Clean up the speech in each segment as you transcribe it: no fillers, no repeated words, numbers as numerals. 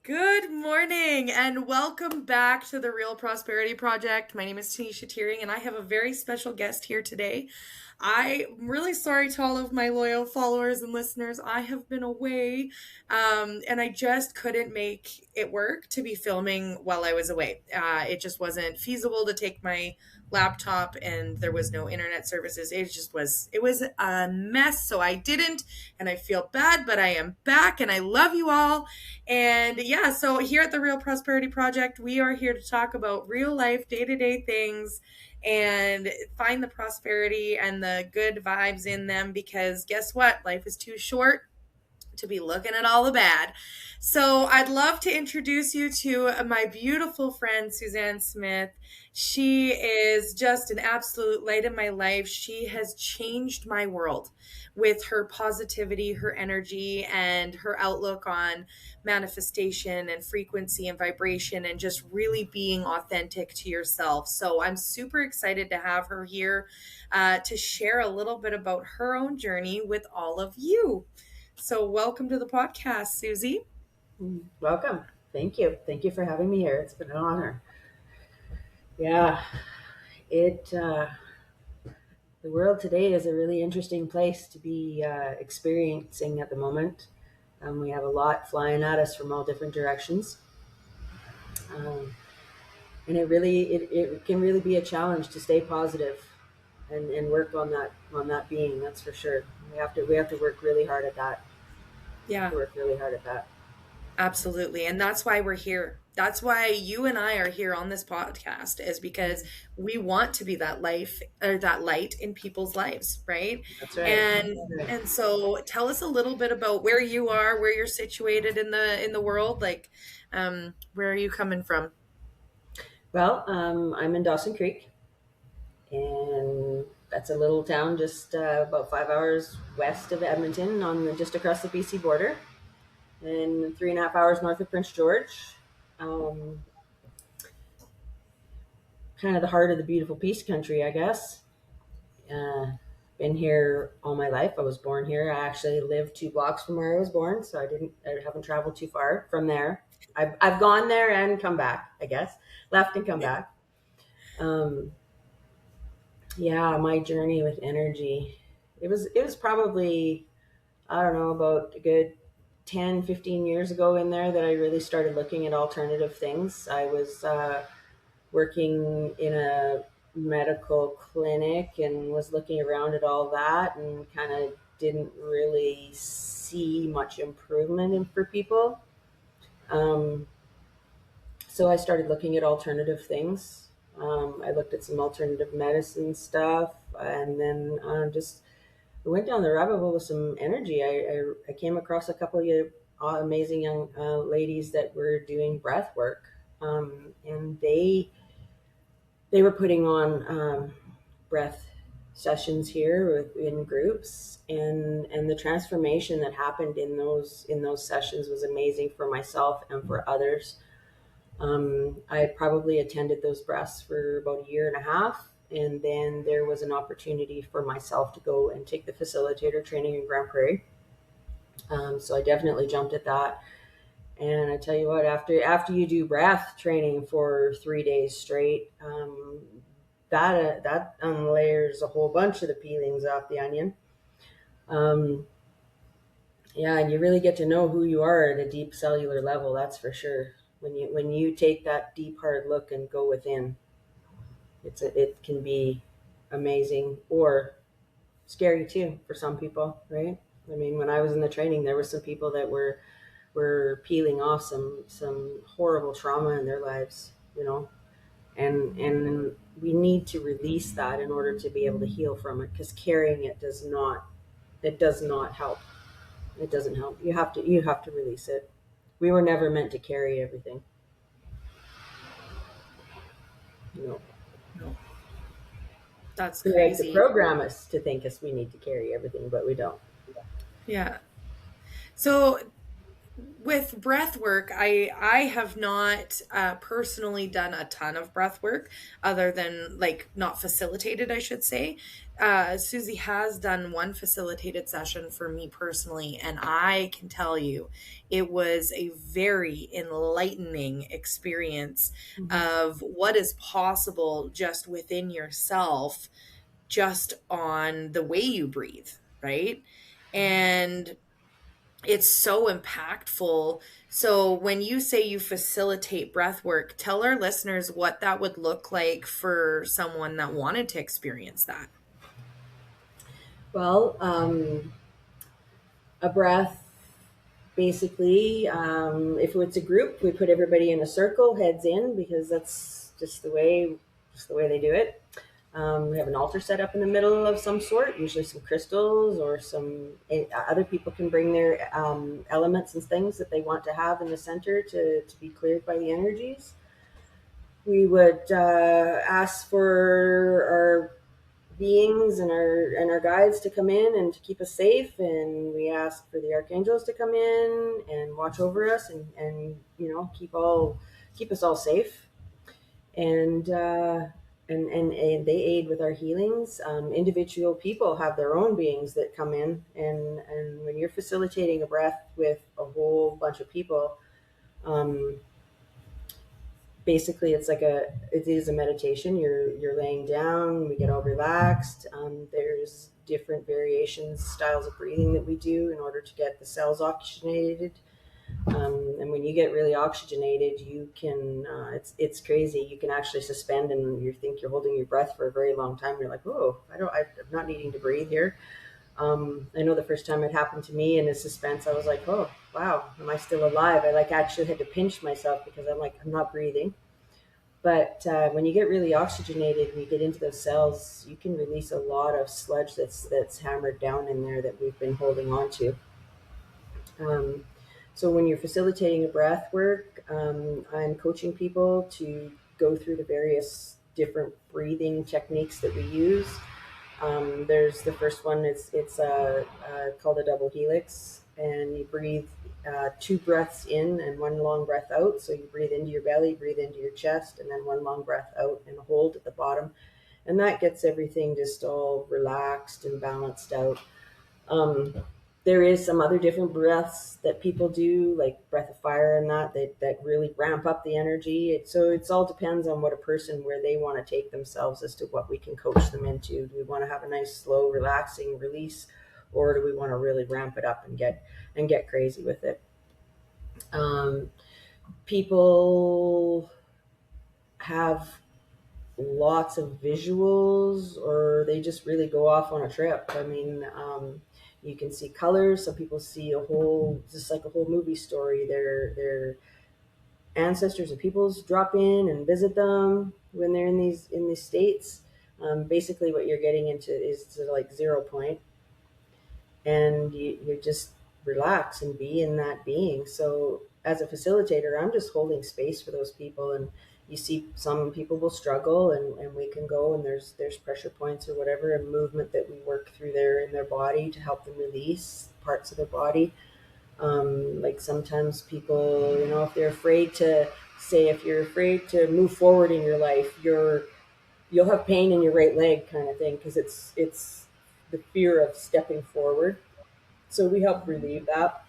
Good morning and welcome back to the Real Prosperity Project. My name is Tanisha Tearing and I have a very special guest here today. I'm really sorry to all of my loyal followers and listeners. I have been away and I just couldn't make it work to be filming while I was away. It just wasn't feasible to take my laptop and there was no internet services. It was a mess. So I didn't, and I feel bad, but I am back and I love you all. And yeah, so here at the Real Prosperity Project, we are here to talk about real life, day to day things and find the prosperity and the good vibes in them because guess what? Life is too short to be looking at all the bad. So I'd love to introduce you to my beautiful friend, Suzan Smith. She is just an absolute light in my life. She has changed my world with her positivity, her energy, and her outlook on manifestation and frequency and vibration and just really being authentic to yourself. So I'm super excited to have her here to share a little bit about her own journey with all of you. So, welcome to the podcast, Susie. Welcome. Thank you. Thank you for having me here. It's been an honor. Yeah, it the world today is a really interesting place to be experiencing at the moment. We have a lot flying at us from all different directions, um, and it can really be a challenge to stay positive and work on that being. That's for sure. We have to work really hard at that. We have Yeah, to work really hard at that. absolutely. And that's why we're here. That's why you and I are here on this podcast, is because we want to be that life or that light in people's lives, right? That's right. And so tell us a little bit about where you are, where you're situated in the world, like where are you coming from? Well, I'm in Dawson Creek, and that's a little town just about 5 hours west of Edmonton, just across the BC border, and 3.5 hours north of Prince George. Um, Kind of the heart of the beautiful Peace Country, I guess. Uh, been here all my life. I was born here. I actually lived 2 blocks from where I was born, so I haven't traveled too far from there. I've gone there and come back, I guess, left and come Yeah. back. Um, yeah, my journey with energy. It was probably, I don't know, about a good 10, 15 years ago in there that I really started looking at alternative things. I was working in a medical clinic and was looking around at all that and kind of didn't really see much improvement for people. Um, so I started looking at alternative things. I looked at some alternative medicine stuff, and then just I went down the rabbit hole with some energy. I came across a couple of amazing young ladies that were doing breath work, and they were putting on breath sessions here in groups, and the transformation that happened in those sessions was amazing for myself and for others. I probably attended those breaths for about a year and a half, and then there was an opportunity for myself to go and take the facilitator training in Grand Prairie. So I definitely jumped at that. And I tell you what, after you do breath training for 3 days straight, that unlayers a whole bunch of the peelings off the onion. Um, yeah, and you really get to know who you are at a deep cellular level. That's for sure. When you take that deep hard look and go within, it can be amazing or scary too for some people, right? I mean, when I was in the training, there were some people that were peeling off some horrible trauma in their lives, and we need to release that in order to be able to heal from it, because carrying it does not help. It doesn't help. You have to release it. We were never meant to carry everything. You know, No, that's we like to crazy. program us to think us we need to carry everything, but we don't. Yeah. So with breath work, I have not personally done a ton of breath work, other than like not facilitated, I should say. Susie has done one facilitated session for me personally, and I can tell you it was a very enlightening experience Mhm. of what is possible just within yourself, just on the way you breathe, right? And it's so impactful. So when you say you facilitate breath work, tell our listeners what that would look like for someone that wanted to experience that. Well, a breath. Basically, if it's a group, we put everybody in a circle, heads in, because that's just the way they do it. We have an altar set up in the middle of some sort, usually some crystals or some other people can bring their elements and things that they want to have in the center to be cleared by the energies. We would ask for our beings and our guides to come in and to keep us safe, and we ask for the archangels to come in and watch over us and keep us all safe, and and they aid with our healings. Individual people have their own beings that come in, and when you're facilitating a breath with a whole bunch of people, um, basically it is a meditation. You're laying down, we get all relaxed. There's different variations, styles of breathing that we do in order to get the cells oxygenated. And when you get really oxygenated, you can it's crazy. You can actually suspend, and you think you're holding your breath for a very long time. You're like, oh, I'm not needing to breathe here. I know the first time it happened to me in the suspense, I was like, oh wow, am I still alive? I like actually had to pinch myself because I'm like, I'm not breathing. But when you get really oxygenated and you get into those cells, you can release a lot of sludge that's hammered down in there that we've been holding on to. Um, so when you're facilitating a breath work, I'm coaching people to go through the various different breathing techniques that we use. There's the first one. It's called a double helix, and you breathe two breaths in and one long breath out. So you breathe into your belly, breathe into your chest, and then one long breath out and hold at the bottom. And that gets everything just all relaxed and balanced out. Um, there is some other different breaths that people do, like breath of fire and that really ramp up the energy. So it's all depends on what a person, where they want to take themselves, as to what we can coach them into. Do we want to have a nice, slow, relaxing release, or do we want to really ramp it up and get crazy with it? Um, People have lots of visuals, or they just really go off on a trip. I mean, you can see colors. Some people see a whole, just like a whole movie story. Their ancestors or peoples drop in and visit them when they're in these states. Basically, what you're getting into is to like zero point, and you just relax and be in that being. So as a facilitator, I'm just holding space for those people. And you see some people will struggle, and we can go, and there's pressure points or whatever, and movement that we work through there in their body to help them release parts of their body. Like sometimes people, if they're afraid to, say, if you're afraid to move forward in your life, you'll have pain in your right leg, kind of thing, because it's the fear of stepping forward. So we help relieve that.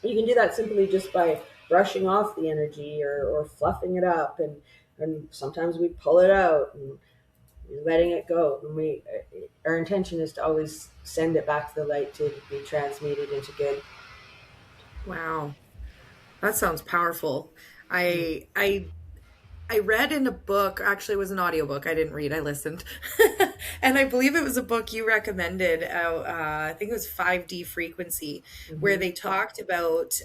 You can do that simply just by brushing off the energy, or fluffing it up, and sometimes we pull it out and letting it go. And our intention is to always send it back to the light to be transmuted into good. Wow, that sounds powerful. I I I read in a book, actually it was an audiobook. I didn't read, I listened. And I believe it was a book you recommended. I think it was 5D Frequency, where Mm-hmm. they talked about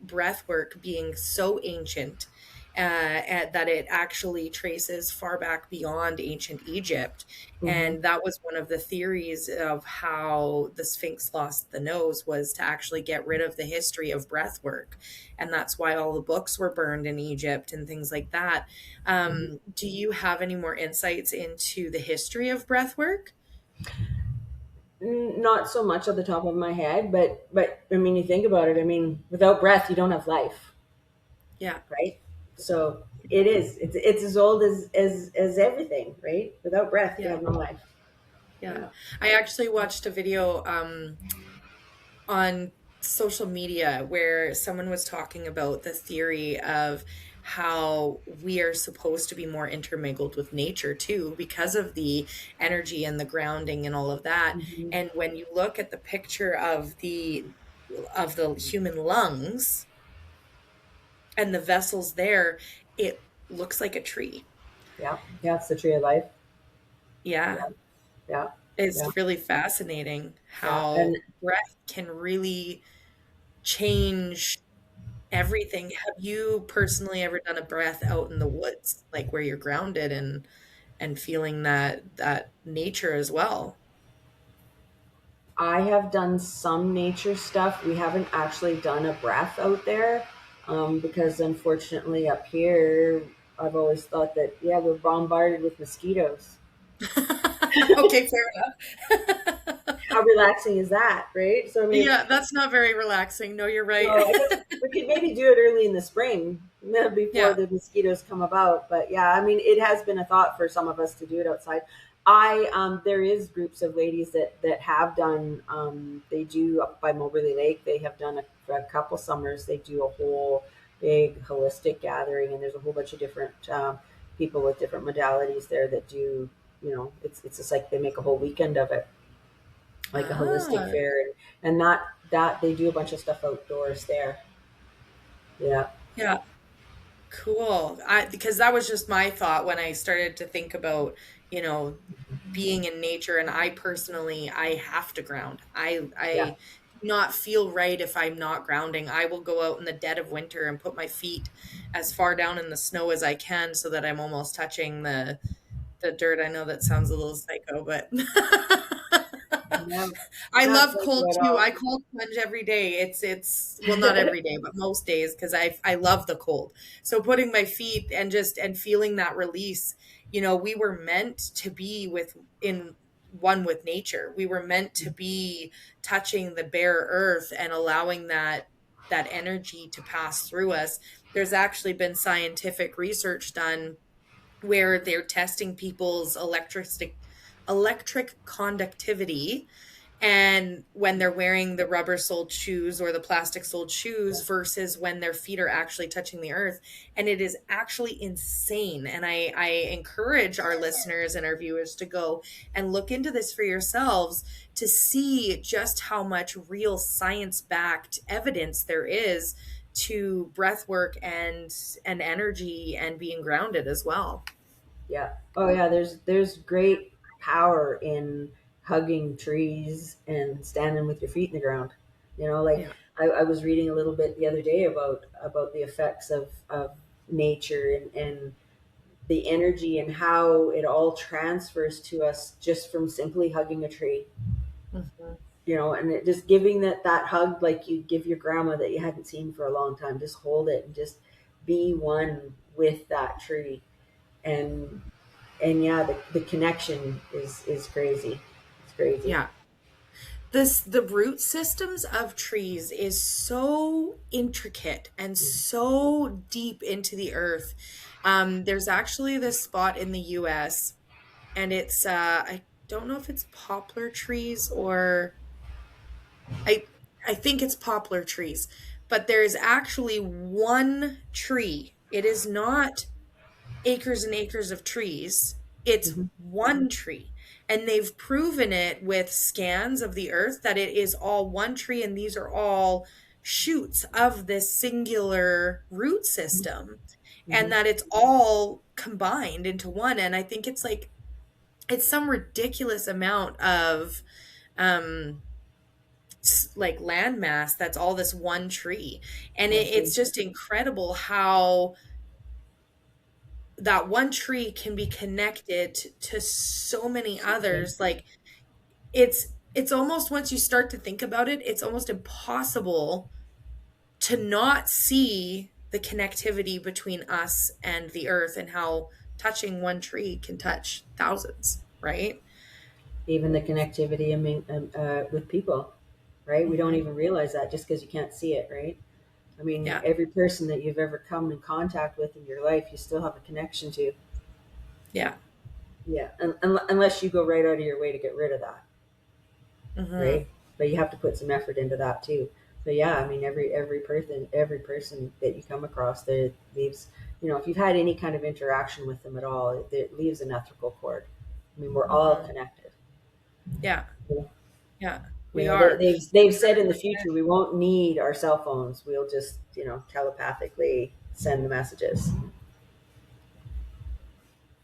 breath work being so ancient, and that it actually traces far back beyond ancient Egypt. Mm-hmm. And that was one of the theories of how the Sphinx lost the nose, was to actually get rid of the history of breath work. And that's why all the books were burned in Egypt and things like that. Mm-hmm. Do you have any more insights into the history of breath work? Not so much at the top of my head, but I mean, you think about it. I mean, without breath, you don't have life, Yeah. right? So it is. It's as old as everything, right? Without breath, you Yeah. have no life. Yeah. Yeah. I actually watched a video on social media where someone was talking about the theory of how we are supposed to be more intermingled with nature too because of the energy and the grounding and all of that. Hmm. And when you look at the picture of the human lungs and the vessels there, it looks like a tree. Yeah. Yeah. It's the tree of life. Yeah. Yeah. Yeah. Yeah. It's really fascinating Yeah. And how breath can really change everything. Have you personally ever done a breath out in the woods, like where you're grounded and feeling that nature as well? I have done some nature stuff. We haven't actually done a breath out there because, unfortunately, up here, I've always thought that, yeah, we're bombarded with mosquitoes. Okay, fair enough. How relaxing is that, right? So, I mean, Yeah, that's not very relaxing. No, you're right. so I guess we could maybe do it early in the spring before Yeah. the mosquitoes come about. But yeah, I mean, it has been a thought for some of us to do it outside. There is groups of ladies that have done. They do up by Moberly Lake. They have done a couple summers. They do a whole big holistic gathering, and there's a whole bunch of different people with different modalities there that do. You know, it's just like they make a whole weekend of it, like a holistic Ah, fair, and that they do a bunch of stuff outdoors there. Yeah. yeah. Cool. Because that was just my thought when I started to think about, you know, being in nature, and I personally I have to ground. Yeah. I do not feel right if I'm not grounding. I will go out in the dead of winter and put my feet as far down in the snow as I can so that I'm almost touching the dirt. I know that sounds a little psycho, but No, I not love psycho cold at too. all. I cold plunge every day. It's well, not every day, but most days because I love the cold. So putting my feet and just and feeling that release, we were meant to be with in one with nature. We were meant to be touching the bare earth and allowing that energy to pass through us. There's actually been scientific research done where they're testing people's electric conductivity and when they're wearing the rubber soled shoes or the plastic soled shoes versus when their feet are actually touching the earth. And it is actually insane. And I encourage our listeners and our viewers to go and look into this for yourselves to see just how much real science backed evidence there is to breath work and energy and being grounded as well. Yeah. Oh yeah, there's great power in hugging trees and standing with your feet in the ground. You know, like Yeah. I was reading a little bit the other day about the effects of nature and the energy and how it all transfers to us just from simply hugging a tree. Mhm. You know, and it just giving that hug like you give your grandma that you hadn't seen for a long time. Just hold it and just be one with that tree. And yeah, the connection is crazy. It's crazy. Yeah. The root systems of trees is so intricate and so deep into the earth. There's actually this spot in the US and it's I don't know if it's poplar trees or I I think it's poplar trees, but there's actually one tree. It is not acres and acres of trees. It's Hmm. one tree. And they've proven it with scans of the earth that it is all one tree, and these are all shoots of this singular root system, and Hmm. that it's all combined into one. And I think it's like, it's some ridiculous amount of um like landmass that's all this one tree. And I see. it's just incredible how that one tree can be connected to so many Something. others. Like it's almost, once you start to think about it, it's almost impossible to not see the connectivity between us and the earth and how touching one tree can touch thousands, right? even the connectivity, I mean, with people, right? We don't Hmm. even realize that just because you can't see it, right? I mean, Yeah. every person that you've ever come in contact with in your life, you still have a connection to. Yeah. Yeah, unless you go right out of your way to get rid of that, Hmm. right? But you have to put some effort into that too. But yeah, I mean, every person that you come across that leaves, if you've had any kind of interaction with them at all, it leaves an ethical cord. I mean, we're all Hmm. connected. Yeah. Yeah. You We know, they, are. they've said in the future we won't need our cell phones. We'll just, telepathically send the messages.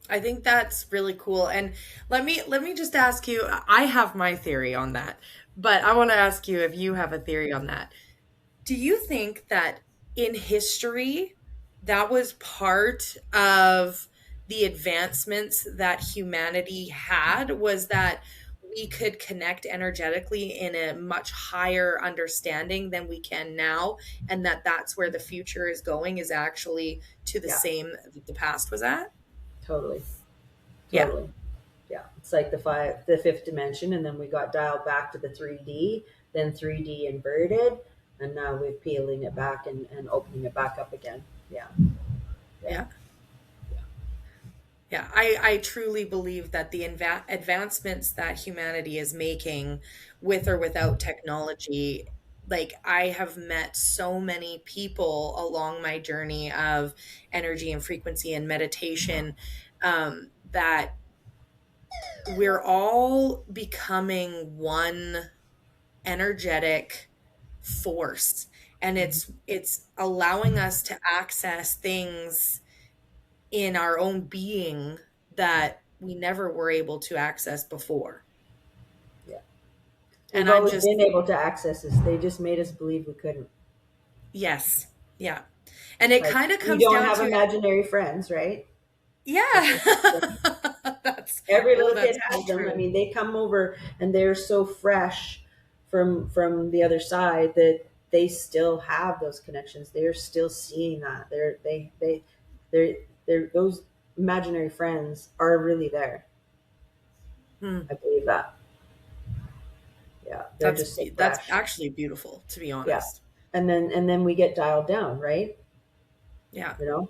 I think that's really cool. And let me just ask you, I have my theory on that, but I want to ask you if you have a theory on that. Do you think that in history that was part of the advancements that humanity had, was that we could connect energetically in a much higher understanding than we can now, and that that's where the future is going, is actually to the Yeah, same that the past was at? totally, Yeah. totally. Yeah, it's like the fifth dimension, and then we got dialed back to the 3D, then 3D inverted, and now we're peeling it back and opening it back up again. Yeah, yeah, Yeah. Yeah, I truly believe that the advancements that humanity is making with or without technology, like I have met so many people along my journey of energy and frequency and meditation, that we're all becoming one energetic force, and mhm, it's allowing us to access things in our own being that we never were able to access before. yeah. And We've I'm always just, been able to access this. They just made us believe we couldn't. yes, yeah. And it Like kind of we comes don't down have to, imaginary friends, right? That's yeah. what That's, every oh, little kid that's so has them. I true. mean, they come over and they're so fresh from the other side that they still have those connections. They're still seeing that. They're those imaginary friends are really there. Hmm. I believe that. Yeah, they're just so That's fresh. actually beautiful, to be Yeah, honest. and then we get dialed down, right? Yeah. You know,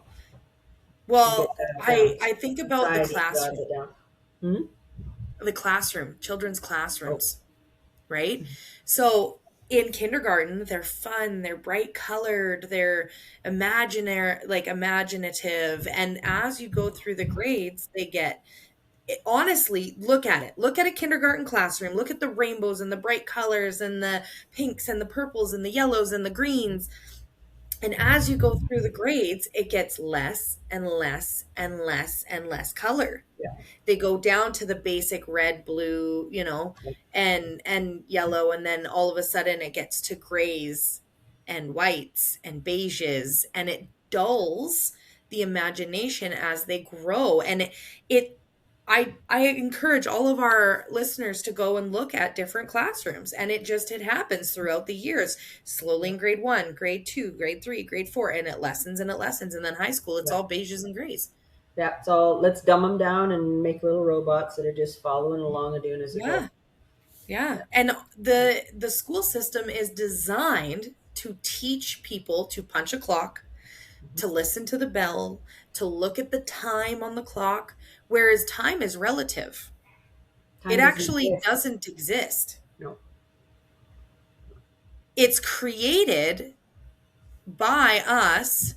we get Well, dialed I down. I think about Society dials it down. Hmm? the classroom, children's Oh, classrooms, right? So in kindergarten, they're fun, they're bright colored, they're imaginary, like imaginative. And as you go through the grades, they get, honestly, look at it. Look at a kindergarten classroom. Look at the rainbows and the bright colors and the pinks and the purples and the yellows and the greens. And as you go through the grades, it gets less and less and less and less color. yeah. They go down to the basic red, blue, and yellow, and then all of a sudden it gets to grays and whites and beiges, and it dulls the imagination as they grow. And it I encourage all of our listeners to go and look at different classrooms, and it happens throughout the years, slowly in grade 1, grade 2, grade 3, grade 4, and it lessens, and then high school it's Yeah. all beiges and grays. Yeah, so let's dumb them down and make little robots that are just following along and doing as they go. Yeah. Yeah. Yeah. And the school system is designed to teach people to punch a clock, Mhm. to listen to the bell, to look at the time on the clock, whereas time is relative. It Time doesn't actually exist. doesn't exist. No. It's created by us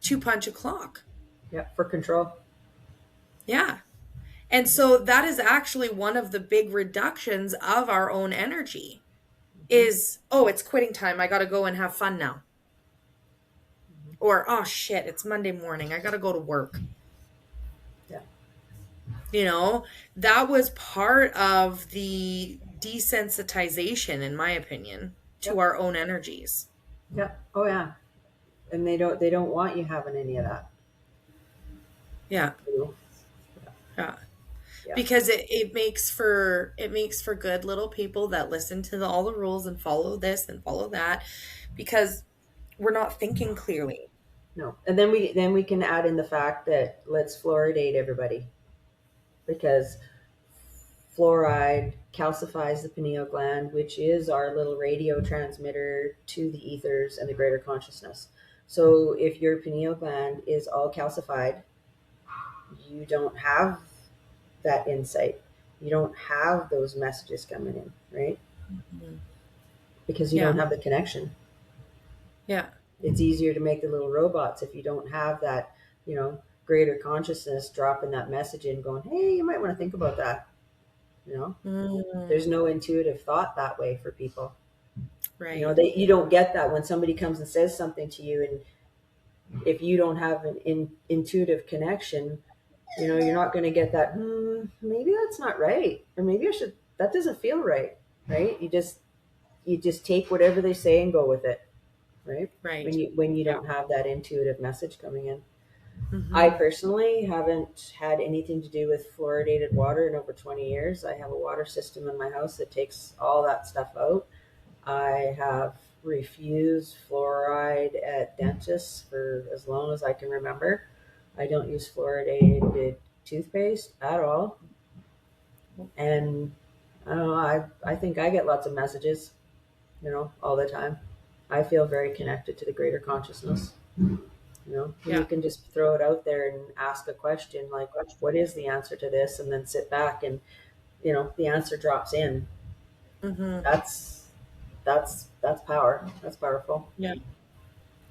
to punch a clock. Yeah, for control. Yeah. And so that is actually one of the big reductions of our own energy Hmm. is, oh, it's quitting time. I got to go and have fun now. Or, oh shit, it's Monday morning. I got to go to work. Yeah. You know, that was part of the desensitization, in my opinion, to Yep. our own energies. Yep. Oh yeah. And they don't want you having any of that. Yeah. You know? Yeah. Yeah. Because it makes for good little people that listen to all the rules and follow this and follow that, because we're not thinking clearly. No. And then we can add in the fact that let's fluoridate everybody because fluoride calcifies the pineal gland, which is our little radio transmitter to the ethers and the greater consciousness. So if your pineal gland is all calcified, you don't have that insight. You don't have those messages coming in, right? Mhm. Because you Yeah. don't have the connection. Yeah. It's easier to make the little robots if you don't have that, greater consciousness dropping that message in, going, hey, you might want to think about that. You know, there's Mm, no intuitive thought that way for people. right. You don't get that when somebody comes and says something to you, and if you don't have an intuitive connection, you're not going to get that. Maybe that's not right, or maybe I should. That doesn't feel right, right? You just take whatever they say and go with it, right? Right. When you Yeah. don't have that intuitive message coming in. I Hmm. personally haven't had anything to do with fluoridated water in over 20 years. I have a water system in my house that takes all that stuff out. I have refused fluoride at dentists for as long as I can remember. I don't use fluoridated toothpaste at all. And I don't know, I think I get lots of messages, all the time. I feel very connected to the greater consciousness. When you Yeah. can just throw it out there and ask a question like, what is the answer to this? And then sit back and, the answer drops in. Hmm. That's power. That's powerful. Yeah.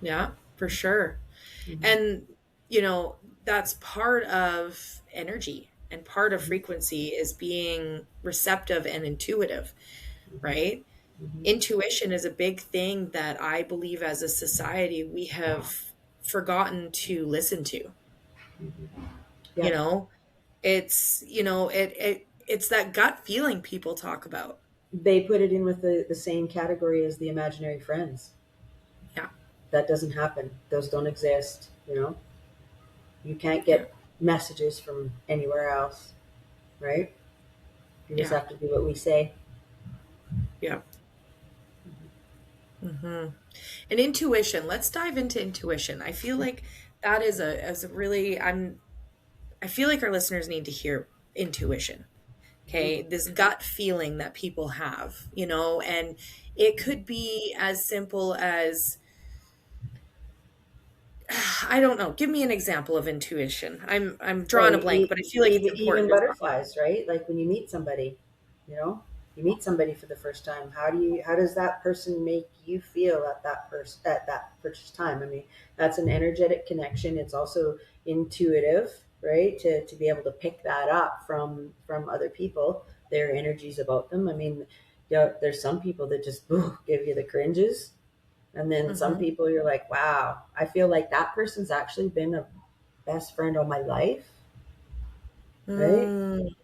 Yeah, for sure. Hmm. And, you know, that's part of energy and part of frequency is being receptive and intuitive, right? Hmm. Intuition is a big thing that I believe as a society we have forgotten to listen to. You Yeah. know, it's that gut feeling people talk about. They put it in with the same category as the imaginary friends. Yeah. That doesn't happen. Those don't exist. You can't Yeah. get messages from anywhere else, right? You just Yeah. have to do what we say. Yeah. Hmm. And intuition. Let's dive into intuition. I feel like that is a really I feel like our listeners need to hear intuition. Okay, Hmm. this gut feeling that people have, and it could be as simple as I don't know. Give me an example of intuition. I'm Well, drawing a blank, but I feel like it's even important to talk. butterflies, right? Like when you meet somebody, you know, you meet somebody for the first time. How does that person make you feel at that first time? I mean, that's an energetic connection. It's also intuitive, right? To be able to pick that up from other people, their energies about them. I mean, there's some people that just give you the cringes. And then some Hmm. people you're like, wow, I feel like that person's actually been a best friend all my life, right? Mm,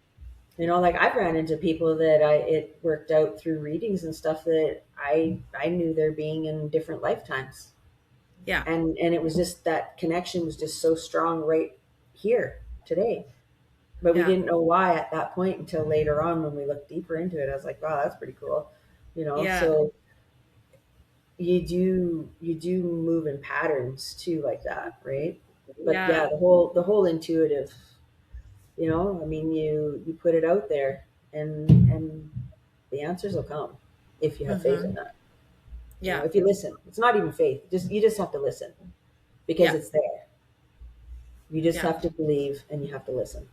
Like I've ran into people that it worked out through readings and stuff that I knew their being in different lifetimes, yeah, and it was just that connection was just so strong right here today. But we yeah, didn't know why at that point until later on when we looked deeper into it. I was like, wow, that's pretty cool, yeah, So you do move in patterns too, like that, right? But yeah, yeah. the whole intuitive, I mean, you put it out there, and the answers will come if you have faith in Hmm. that. Yeah, If you listen, it's not even faith. You just have to listen because yeah, it's there. You just yeah, have to believe and you have to listen.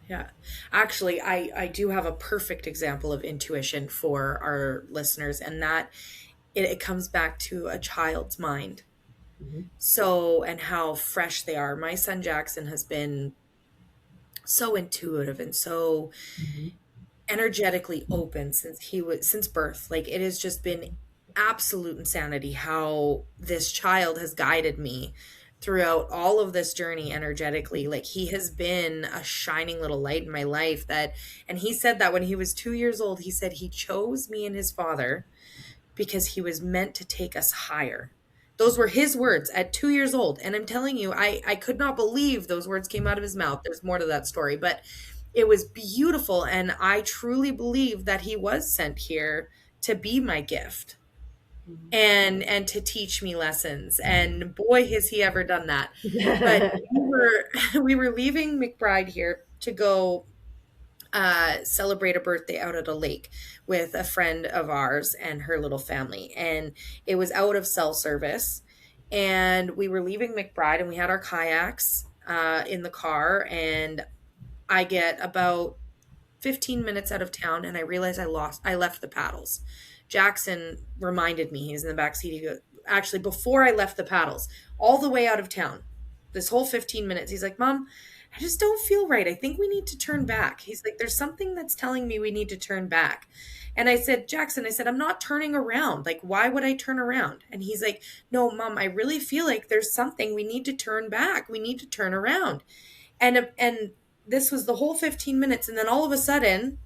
yeah. Actually, I do have a perfect example of intuition for our listeners, and that it comes back to a child's mind. Hmm. So, and how fresh they are. My son Jackson has been so intuitive and so Hmm. energetically open since birth. Like it has just been absolute insanity how this child has guided me throughout all of this journey energetically. Like he has been a shining little light in my life that and he said that when he was 2 years old, he said he chose me and his father because he was meant to take us higher. Those were his words at 2 years old. And I'm telling you, I could not believe those words came out of his mouth. There's more to that story, but it was beautiful. And I truly believe that he was sent here to be my gift and to teach me lessons. And boy, has he ever done that. But Hmm. we were we were leaving McBride here to go celebrate a birthday out at a lake with a friend of ours and her little family. And it was out of cell service. And we were leaving McBride and we had our kayaks in the car. And I get about 15 minutes out of town and I realized I left the paddles. Jackson reminded me, he's in the back seat. He goes, actually, before I left the paddles, all the way out of town, this whole 15 minutes, he's like, Mom, I just don't feel right. I think we need to turn back. He's like, there's something that's telling me we need to turn back. And I said, Jackson, I said, I'm not turning around. Like, why would I turn around? And he's like, no, Mom, I really feel like there's something we need to turn back. We need to turn around. And this was the whole 15 minutes. And then all of a sudden,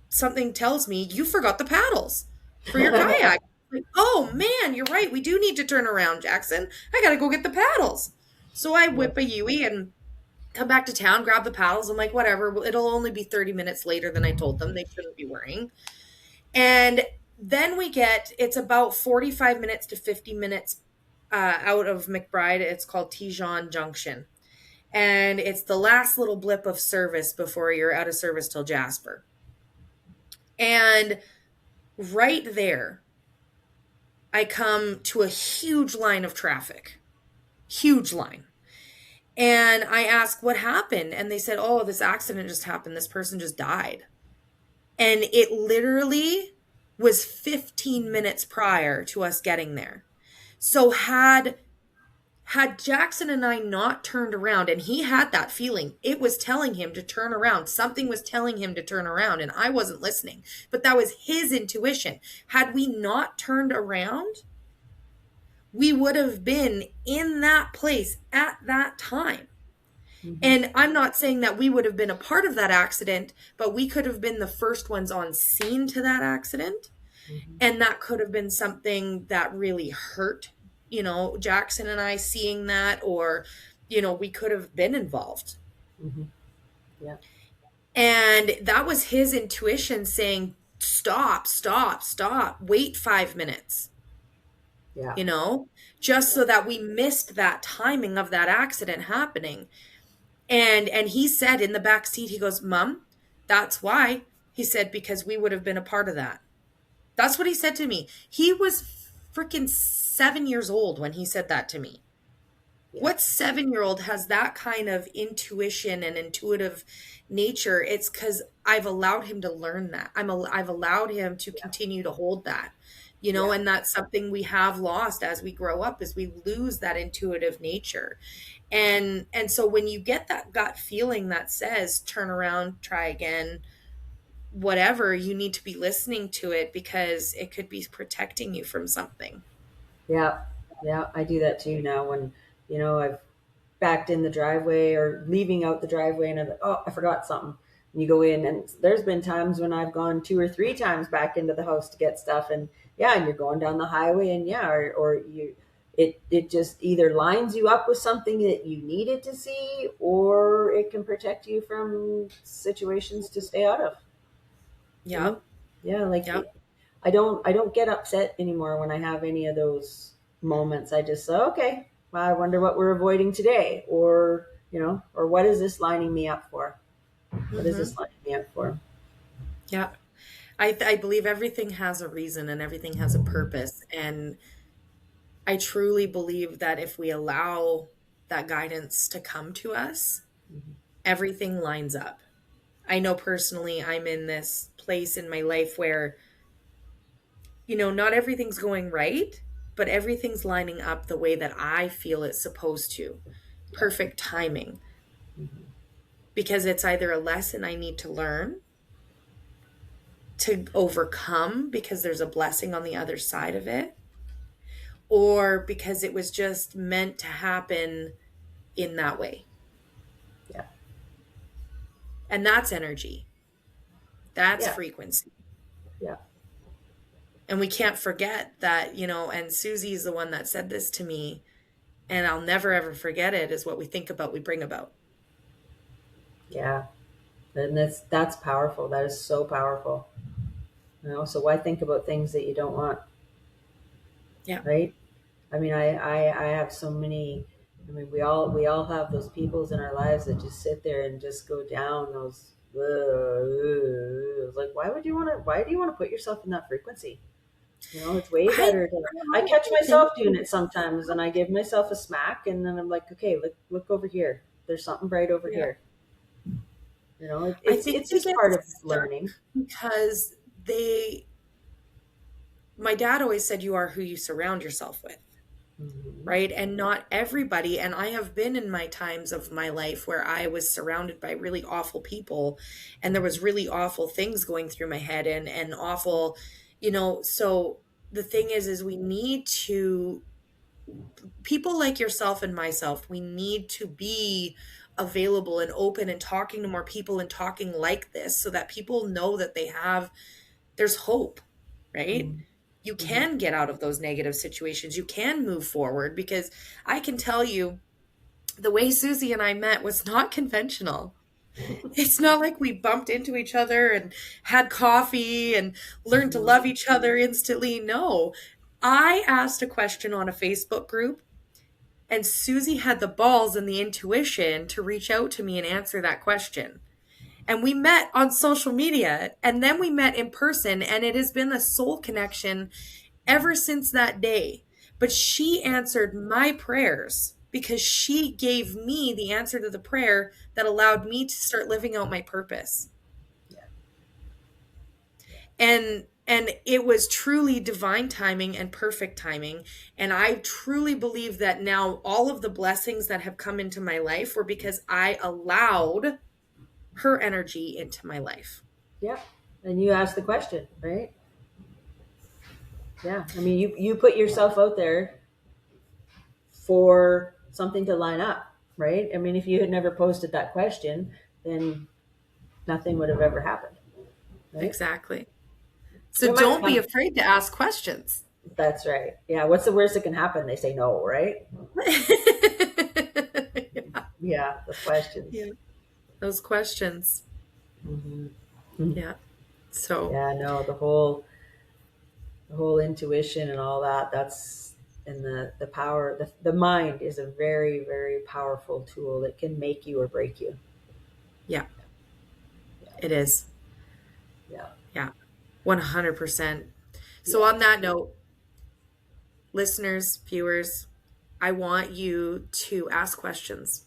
something tells me you forgot the paddles for your kayak. Like, oh man, you're right. We do need to turn around, Jackson. I got to go get the paddles. So I Yeah. whip a Yui and come back to town, grab the paddles. I'm like, whatever. It'll only be 30 minutes later than I told them. They shouldn't be worrying. And then it's about 45 minutes to 50 minutes out of McBride. It's called Tijon Junction. And it's the last little blip of service before you're out of service till Jasper. And right there, I come to a huge line of traffic. Huge line. And I asked what happened. And they said, oh, this accident just happened. This person just died. And it literally was 15 minutes prior to us getting there. So had Jackson and I not turned around, and he had that feeling, it was telling him to turn around. Something was telling him to turn around, and I wasn't listening. But that was his intuition. Had we not turned around, we would have been in that place at that time. Mhm. And I'm not saying that we would have been a part of that accident, but we could have been the first ones on scene to that accident. Mhm. And that could have been something that really hurt, Jackson and I seeing that, or, we could have been involved. Mhm. Yeah. And that was his intuition saying, stop, stop, stop, wait 5 minutes, Yeah. just so that we missed that timing of that accident happening. And he said in the back seat, he goes, Mom, that's why. He said, because we would have been a part of that. That's what he said to me. He was freaking 7 years old when he said that to me. Yeah. What 7-year-old has that kind of intuition and intuitive nature? It's because I've allowed him to learn that. I've allowed him to Yeah. continue to hold that, Yeah. and that's something we have lost as we grow up, is we lose that intuitive nature. And so when you get that gut feeling that says turn around, try again, whatever, you need to be listening to it because it could be protecting you from something. Yeah. Yeah. I do that too now when, I've backed in the driveway or leaving out the driveway and I'm like, oh, I forgot something. And you go in and there's been times when I've gone 2 or 3 times back into the house to get stuff and yeah, and you're going down the highway and yeah, or you, it just either lines you up with something that you needed to see or it can protect you from situations to stay out of, you Yep. know? Yeah. Like Yep. I don't get upset anymore when I have any of those moments. I just say, okay, well, I wonder what we're avoiding today, or or what is this lining me up for? What is Mm-hmm. this lining me up for? Yep. I believe everything has a reason and everything has a purpose. And I truly believe that if we allow that guidance to come to us, Mhm. everything lines up. I know personally I'm in this place in my life where, not everything's going right, but everything's lining up the way that I feel it's supposed to. Yeah. Perfect timing. Mhm. Because it's either a lesson I need to learn to overcome because there's a blessing on the other side of it, or because it was just meant to happen in that way. Yeah. And that's energy, that's Yeah. frequency. Yeah. And we can't forget that, and Susie's the one that said this to me, and I'll never ever forget it, is what we think about, we bring about. Yeah. And that's powerful. That is so powerful. So why think about things that you don't want, Yeah. right? I mean, I have so many. I mean, we all have those peoples in our lives that just sit there and just go down those. It's like, why do you want to put yourself in that frequency? It's way I better to, don't I know. catch Thank myself doing you. it sometimes and I give myself a smack and then I'm like, okay, look over here. There's something bright over Yeah. here. I It's, think it's they just get part of stuck learning. because my dad always said you are who you surround yourself with, Hmm. right? And not everybody. And I have been in my times of my life where I was surrounded by really awful people and there was really awful things going through my head and awful, so the thing is we need to, people like yourself and myself, we need to be available and open and talking to more people and talking like this so that people know that there's hope, right? Hmm. You Hmm. can get out of those negative situations. You can move forward because I can tell you the way Susie and I met was not conventional. It's not like we bumped into each other and had coffee and learned to Hmm. love each other instantly. No. I asked a question on a Facebook group and Susie had the balls and the intuition to reach out to me and answer that question. And we met on social media and then we met in person, and it has been a soul connection ever since that day. But she answered my prayers because she gave me the answer to the prayer that allowed me to start living out my purpose. Yeah. And it was truly divine timing and perfect timing, and I truly believe that now all of the blessings that have come into my life were because I allowed her energy into my life. Yeah. And you asked the question, right? Yeah. I mean, you put yourself out there for something to line up, right? I mean, if you had never posted that question, then nothing would have ever happened, right? Exactly. So It might don't be come. afraid to ask questions. That's right. Yeah. What's the worst that can happen? They say no, right? Yeah. Yeah. The questions. Yeah. Those questions. Hmm. Yeah. So, Yeah. No. The whole intuition and all that. That's and the power. The mind is a very very powerful tool. It can make you or break you. yeah, Yeah. it is. Yeah. Yeah. 100%. So, Yeah. on that note, listeners, viewers, I want you to ask questions.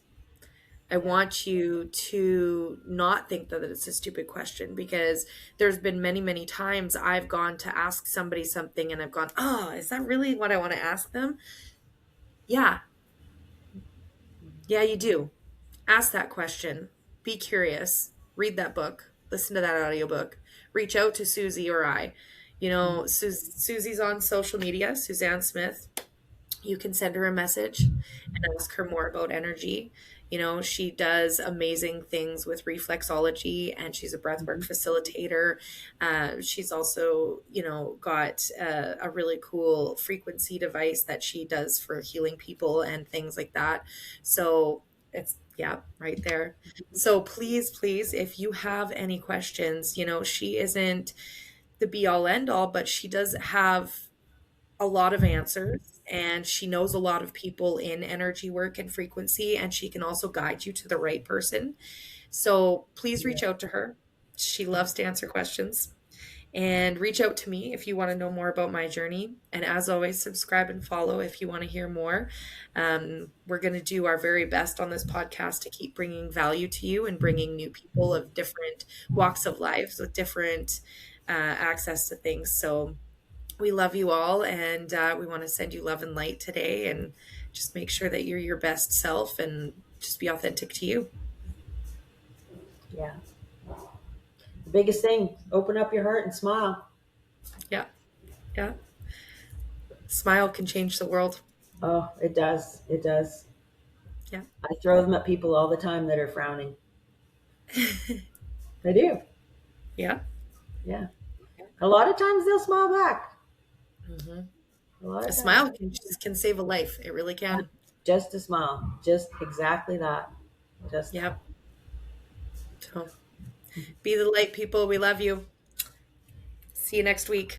I Yeah. want you to not think that it's a stupid question, because there's been many, many times I've gone to ask somebody something and I've gone, oh, is that really what I want to ask them? Yeah. Yeah, you do. Ask that question. Be curious. Read that book. Listen to that audiobook. Reach out to Susie or I. Susie's on social media, Suzan Smith. You can send her a message and ask her more about energy. She does amazing things with reflexology and she's a breathwork Mhm. facilitator. She's also, got a really cool frequency device that she does for healing people and things like that. So it's, yeah, right there. So please, please, if you have any questions, she isn't the be all end all, but she does have a lot of answers and she knows a lot of people in energy work and frequency, and she can also guide you to the right person. So please Yeah. reach out to her. She loves to answer questions, and reach out to me if you want to know more about my journey. And as always, subscribe and follow if you want to hear more. We're going to do our very best on this podcast to keep bringing value to you and bringing new people of different walks of lives with different access to things. So we love you all, and we want to send you love and light today, and just make sure that you're your best self and just be authentic to you. Yeah. The biggest thing, open up your heart and smile. Yeah. Yeah. Smile can change the world. Oh, it does. It does. Yeah. I throw them at people all the time that are frowning. I do. Yeah. Yeah. A lot of times they'll smile back. Hmm. A lot A of times. smile can save a life. It really Yeah. can. Just a smile. Just exactly that. Just that. Yep. So be the light, people. We love you. See you next week.